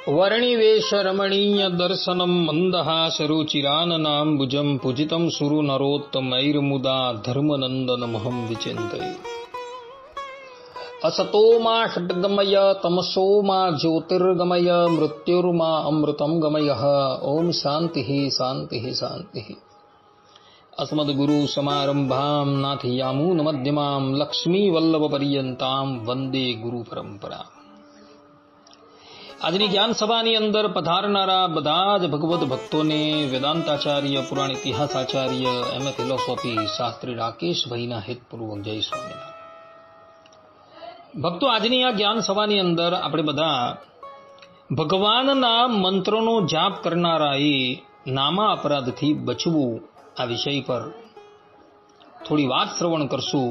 वर्णिवेश रमणीय दर्शनम मंदहासरुचिराननाम्बुजं पूजितं सुरु नरोत्तमैर्मुदा धर्मनंदनमहं विचिन्तये। असतो मा षड्गमय तमसो मा ज्योतिर्गमय मृत्युर्मा अमृतं गमयः। ओम शांति शांति शांति। अस्मद्गुरु समारंभां नाथयामून मध्यमां लक्ष्मी वल्लभ पर्यंतां वंदे गुरु परंपरा। આજની જ્ઞાન સભાની અંદર પધારનારા બધા જ ભગવદ ભક્તોને વેદાંતાચાર્ય, પુરાણ ઇતિહાસાચાર્ય, એમ એ ફિલોસોફી શાસ્ત્રી રાકેશભાઈના હિતપૂર્વક જય સ્વામિનારાયણ। ભક્તો, આજની આ જ્ઞાન સભાની અંદર આપણે બધા ભગવાનના મંત્રોનો જાપ કરનારાએ નામા અપરાધથી બચવું આ વિષય પર થોડી વાત શ્રવણ કરશું,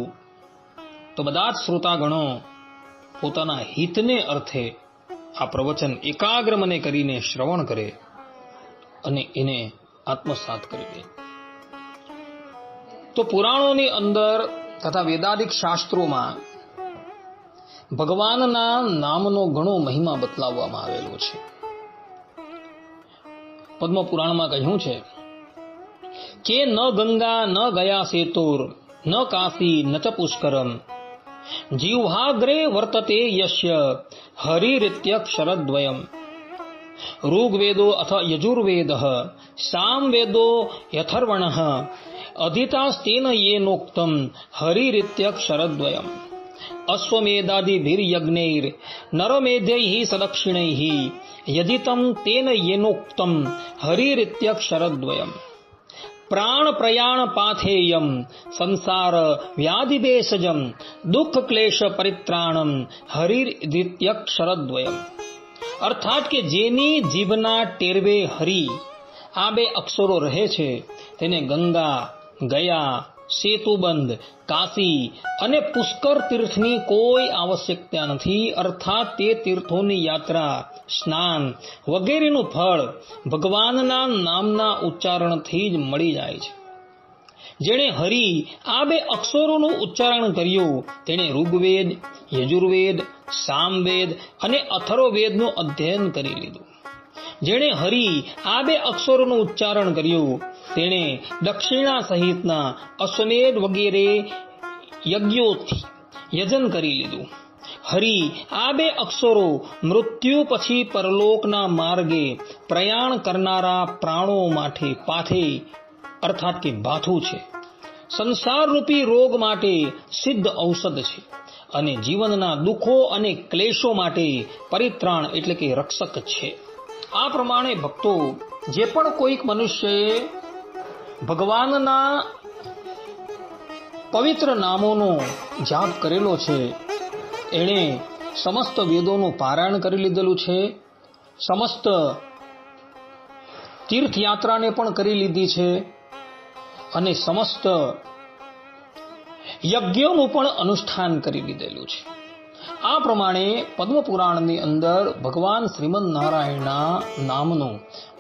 તો બધા જ શ્રોતાગણો પોતાના હિતને અર્થે આ પ્રવચન એકાગ્ર મને કરીને શ્રવણ કરે અને એને આત્મસાત કરી લે। તો પુરાણોની અંદર તથા વેદાદિક શાસ્ત્રોમાં ભગવાનના નામનો ઘણો મહિમા બતલાવવામાં આવેલો છે। પદ્મ પુરાણમાં કહ્યું છે કે ન ગંગા ન ગયા સેતુર ન કાશી ન ચ પુષ્કરમ જીહ્વાગ્રે વર્તતે યસ્ય હરિરીત્યક્ષરદ્વયમ। ઋગ્વેદો અથ યજુર્વેદઃ સામવેદો યથર્વણઃ અધિતાસ્તેન યેનોક્તમ હરિરીત્યક્ષરદ્વયમ। અશ્વમેધાદિભિર્યજ્ઞૈર નરમેધૈઃ સદક્ષિણૈઃ યજિતમ તેન યેનોક્તમ હરિરીત્યક્ષરદ્વયમ। प्राण प्रयाण पाथेयम संसार व्याधिभेषजम दुख क्लेश परित्राणम हरिरीत्यक्षरद्वयम। अर्थात કે જેની જીભના ટેરવે હરિ આ બે અક્ષરો રહે છે તેને ગંગા, ગયા, સેતુબંધ, કાશી અને પુષ્કર તીર્થની કોઈ આવશ્યકતા નથી। અર્થાત તે તીર્થોની યાત્રા, સ્નાન વગેરેનું ફળ ભગવાનના નામના ઉચ્ચારણથી જ મળી જાય છે। જેણે હરિ આ બે અક્ષરોનું ઉચ્ચારણ કર્યું તેણે ઋગ્વેદ, યજુર્વેદ, સામવેદ અને અથર્વવેદનું અધ્યયન કરી લીધું। જેણે હરિ આ બે અક્ષરોનું ઉચ્ચારણ કર્યું તેણે દક્ષિણા સહિતના અશ્વમેધ વગેરે યજ્ઞોથી યજન કરી લીધું। હરિ આ બે અક્ષરો મૃત્યુ પછી પરલોકના માર્ગે પ્રયાણ કરનારા પ્રાણો માટે પાથે અર્થાત કે ભાથું છે, સંસારરૂપી રોગ માટે સિદ્ધ ઔષધ છે અને જીવનના દુઃખો અને ક્લેશો માટે પરિત્રાણ એટલે કે રક્ષક છે। આ પ્રમાણે ભક્તો, જે પણ કોઈક મનુષ્યએ ભગવાનના પવિત્ર નામોનો જાપ કરેલો છે એણે સમસ્ત વેદોનું પારાયણ કરી લીધેલું છે, સમસ્ત તીર્થયાત્રાને પણ કરી લીધી છે અને સમસ્ત યજ્ઞોનું પણ અનુષ્ઠાન કરી લીધેલું છે। આ પ્રમાણે પદ્મપુરાણની અંદર ભગવાન શ્રીમદ નારાયણના નામનો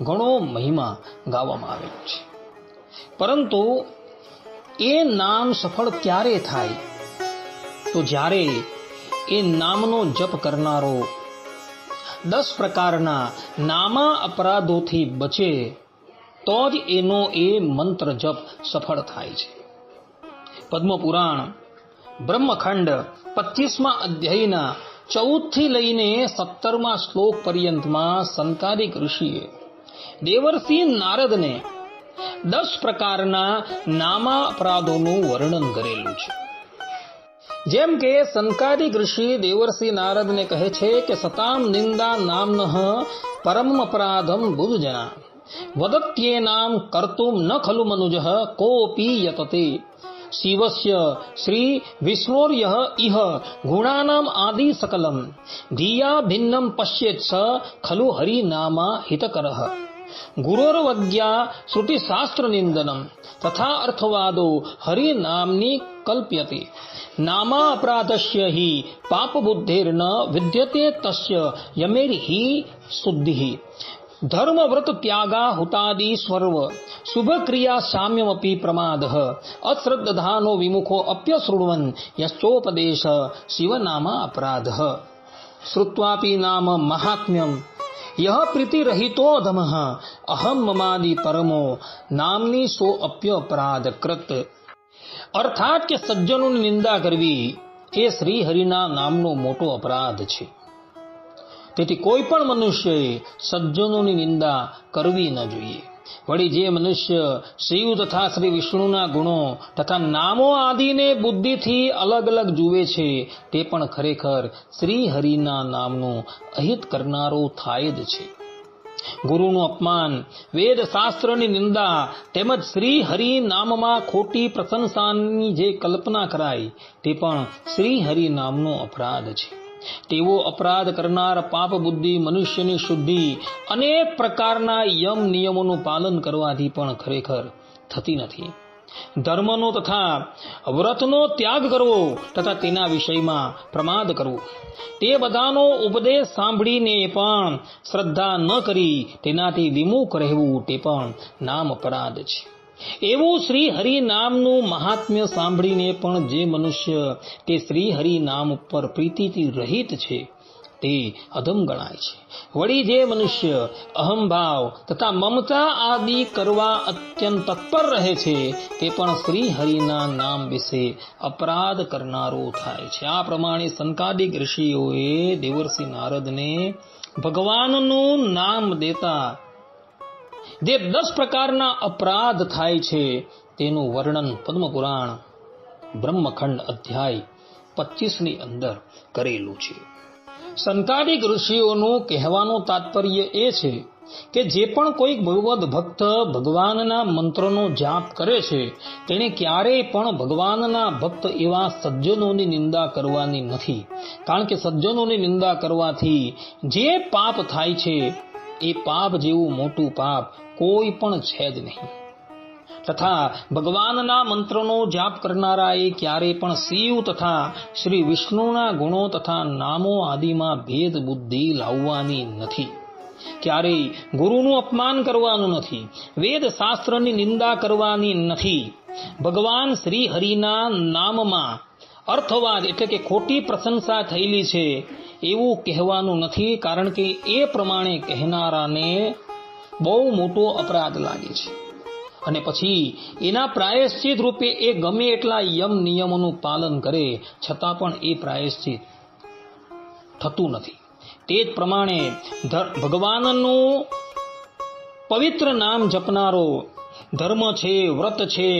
ઘણો મહિમા ગાવામાં આવેલો છે। પરંતુ એ નામ સફળ ક્યારે થાય? તો જ્યારે એ નામનો જપ કરનારો 10 પ્રકારના નામા અપરાધોથી બચે તો જ એનો એ મંત્ર જપ સફળ થાય છે। પદ્મપુરાણ બ્રહ્મખંડ 25મા અધ્યાયના 14 થી લઈને 17મા શ્લોક પર્યંતમાં સંકાદિક ઋષિએ દેવર્ષિ નારદને 10 પ્રકારના નામા અપરાધોનું વર્ણન કરેલું છે। જેમ કે સંકાદિક ઋષિ દેવર્ષિ નારદને કહે છે કે સતામ નિંદા નામનઃ પરમ અપરાધમ બુદ્ધજના વદત્યેનામ કર્તુમ ન ખલુ મનુજઃ કોપી યતતે શિવસ્ય શ્રી વિષ્ણોર્યઃ ઇહ ગુણાનામ આદિ સકલમ ધિયા ભિન્નમ પશ્યેત સ ખલુ હરિનામા હિતકરઃ ગુરોર્વજ્ઞા શ્રુતિશાસ્ત્ર નિંદનમ તથા અર્થવાદો હરિનામની કલ્પ્યતે નામા અપરાધસ્ય હિ પાપ બુદ્ધિર્ન વિદ્યતે તસ્ય યમેર્હિ શુદ્ધિ ધર્મ વ્રત ત્યાગા હુતાદિ સ્વર્વ શુભ ક્રિયા સામ્યમપી પ્રમાદઃ અશ્રદ્ધાનો વિમુખો અપ્યશૃણવન યશ્ચોપદેશ શિવનામા અપરાધઃ શ્રુત્વાપી નામ મહાત્મ્યમ યહ પ્રીતિ રહિતો અધમઃ અહમ મમાદિ પરમો નામની સો અપ્ય અપરાધ કૃત. અર્થાત કે સજ્જનોની નિંદા કરવી એ શ્રી હરિના નામનો મોટો અપરાધ છે. તેથી કોઈ પણ મનુષ્યએ સજ્જનોની નિંદા કરવી ન જોઈએ. વળી જે મનુષ્ય શિવ તથા શ્રી વિષ્ણુના ગુણો તથા નામો આદિને બુદ્ધિથી અલગ અલગ જુએ છે તે પણ ખરેખર શ્રી હરિના નામનું અહિત કરનારો થાય જ છે. ગુરુનું અપમાન, વેદ શાસ્ત્રની નિંદા તેમજ શ્રી હરિ નામમાં ખોટી પ્રશંસાની જે કલ્પના કરાય તે પણ શ્રી હરિ નામનો અપરાધ છે. તેવો અપરાધ કરનાર પાપ બુદ્ધિ મનુષ્યની શુદ્ધિ અનેક પ્રકારના યમ નિયમોનું પાલન કરવાથી પણ ખરેખર થતી નથી. ધર્મનો તથા વ્રતનો ત્યાગ કરવો તથા તેના વિષયમાં પ્રમાદ કરવો, તે બધાનો ઉપદેશ સાંભળીને પણ શ્રદ્ધા ન કરી તેનાથી વિમુખ રહેવું તે પણ નામ અપરાધ છે. એવું શ્રી હરિ નામનું મહાત્મ્ય સાંભળીને પણ જે મનુષ્ય તે શ્રી હરિ નામ ઉપર પ્રીતિથી રહિત છે તે અધમ ગણાય છે. વળી જે મનુષ્ય અહંભાવ તથા મમતા આદિ કરવા અત્યંત તત્પર રહે છે તે પણ શ્રી હરિના નામ વિશે અપરાધ કરનારો થાય છે. આ પ્રમાણે સંકાદિક ઋષિઓએ દેવર્ષિ નારદને ભગવાનનું નામ દેતા જે 10 પ્રકારના અપરાધ થાય છે તેનું વર્ણન પદ્મપુરાણ બ્રહ્મખંડ અધ્યાય 25 ની અંદર કરેલું છે. સંકાદિક ઋષિઓનું કહેવાનું તાત્પર્ય એ છે કે જે પણ કોઈક ભગવદ ભક્ત ભગવાનના મંત્રનો જાપ કરે છે તેણે ક્યારેય પણ ભગવાનના ભક્ત એવા સજ્જનોની નિંદા કરવાની નથી. કારણ કે સજ્જનોની નિંદા કરવાથી જે પાપ થાય છે એ પાપ જેવું મોટું પાપ કોઈ પણ છે જ નહીં. તથા ભગવાનના મંત્રનો જાપ કરનારાએ ક્યારેય પણ શિવ તથા શ્રી વિષ્ણુના ગુણો તથા નામો આદિમાં ભેદ બુદ્ધિ લાવવાની નથી. ક્યારેય ગુરુનું અપમાન કરવાનું નથી. વેદ શાસ્ત્રની નિંદા કરવાની નથી. ભગવાન શ્રી હરિના નામમાં અર્થવાદ એટલે કે ખોટી પ્રશંસા થયેલી છે એવું કહેવાનું નથી. કારણ કે એ પ્રમાણે કહેનારાને બહુ મોટો અપરાધ લાગે છે અને પછી એના પ્રાયશ્ચિત રૂપે એ ગમે એટલા યમ નિયમોનું પાલન કરે છતાં પણ એ પ્રાયશ્ચિત થતું નથી. તે જ પ્રમાણે ભગવાનનું પવિત્ર નામ જપનારો ધર્મ છે, વ્રત છે,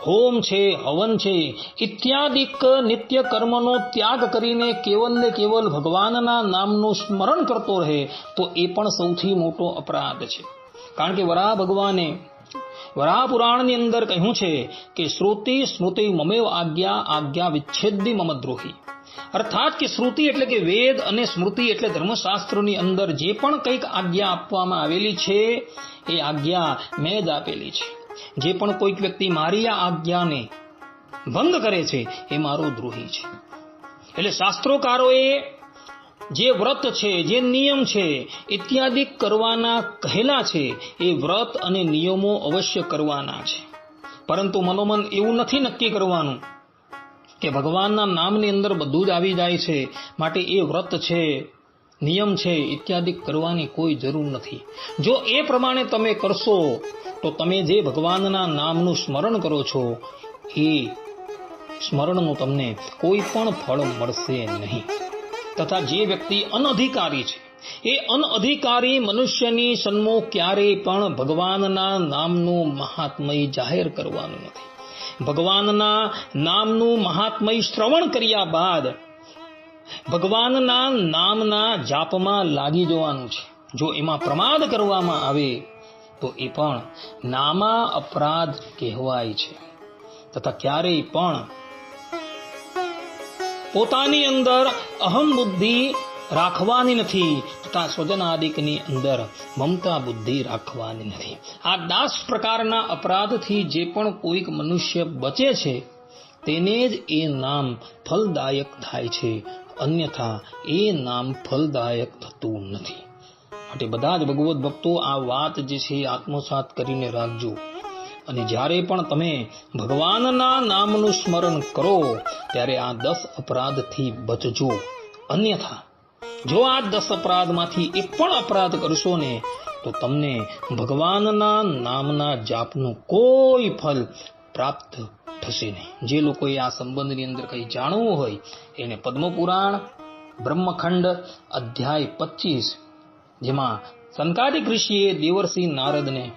હોમ છે, હવન છે ઇત્યાદિક નિત્ય કર્મનો ત્યાગ કરીને કેવલ ને કેવલ ભગવાનના નામનું સ્મરણ કરતો રહે તો એ પણ સૌથી મોટો અપરાધ છે. કારણ કે વરાહ ભગવાને વરાહ પુરાણની અંદર કહ્યું છે કે શ્રુતિ સ્મૃતિ મમેવ આજ્ઞા વિચ્છેદી મમ દ્રોહી. અર્થાત કે શ્રુતિ એટલે કે વેદ અને સ્મૃતિ એટલે ધર્મશાસ્ત્રોની અંદર જે પણ કંઈક આજ્ઞા આપવામાં આવેલી છે એ આજ્ઞા મેં જ આપેલી છે. જે પણ કોઈક વ્યક્તિ મારી આ આજ્ઞાને ભંગ કરે છે એ મારો દ્રોહી છે. એટલે શાસ્ત્રોકારોએ જે વ્રત છે, જે નિયમ છે ઇત્યાદિ કરવાના કહેલા છે એ વ્રત અને નિયમો અવશ્ય કરવાના છે. પરંતુ મનોમન એવું નથી નક્કી કરવાનું કે ભગવાનના નામની અંદર બધું જ આવી જાય છે માટે એ વ્રત છે, નિયમ છે ઇત્યાદિ કરવાની કોઈ જરૂર નથી. જો એ પ્રમાણે તમે કરશો તો તમે જે ભગવાનના નામનું સ્મરણ કરો છો એ સ્મરણનું તમને કોઈ પણ ફળ મળશે નહીં. તથા જે વ્યક્તિ અનધિકારી છે એ અનધિકારી મનુષ્યની સન્મુખ ક્યારેય પણ ભગવાનના નામનું મહાત્મય જાહેર કરવાનું નથી. ભગવાનના નામનું મહાત્મય શ્રવણ કર્યા બાદ ભગવાનના નામના જાપમાં લાગી જવાનું છે. જો એમાં પ્રમાદ કરવામાં આવે તો એ પણ નામા અપરાધ કહેવાય છે. તથા ક્યારેય પણ પોતાની અંદર અહમ બુદ્ધિ રાખવાની નથી તથા સ્વજનાદિકની અંદર મમતા બુદ્ધિ રાખવાની નથી. આ 10 પ્રકારના અપરાધથી જે પણ કોઈક મનુષ્ય બચે છે તેને જ એ નામ ફલદાયક થાય છે, અન્યથા એ નામ ફલદાયક થતું નથી. માટે બધા જ ભગવદ ભક્તો આ વાત જે છે આત્મસાત કરીને રાખજો અને જ્યારે પણ તમે ભગવાનના નામનું સ્મરણ કરો ત્યારે આ 10 અપરાધથી બચજો. અન્યથા જો આ 10 અપરાધમાંથી એક પણ અપરાધ કરશો ને તો તમને ભગવાનના નામના જાપનું કોઈ ફલ પ્રાપ્ત થશે નહીં. જે લોકોએ આ સંબંધની અંદર કંઈ જાણવું હોય એને પદ્મપુરાણ બ્રહ્મખંડ અધ્યાય 25, જેમાં સંકાદિક ઋષિએ દેવર્ષિ નારદને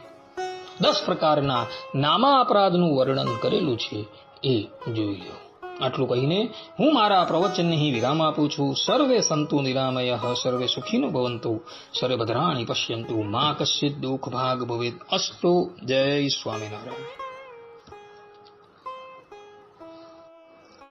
10 પ્રકારના નામા અપરાધનું વર્ણન કરેલું છે એ જોઈ લો. આટલું કહીને હું મારા પ્રવચનને અહીં વિરામ આપું છું. સર્વે સંતુ નિરામયઃ, સર્વે સુખીનો ભવન્તુ, સર્વે ભદ્રાણિ પશ્યન્તુ, મા કશ્ચિત દુઃખ ભાગ ભવેત. અસ્તુ. જય સ્વામિનારાયણ.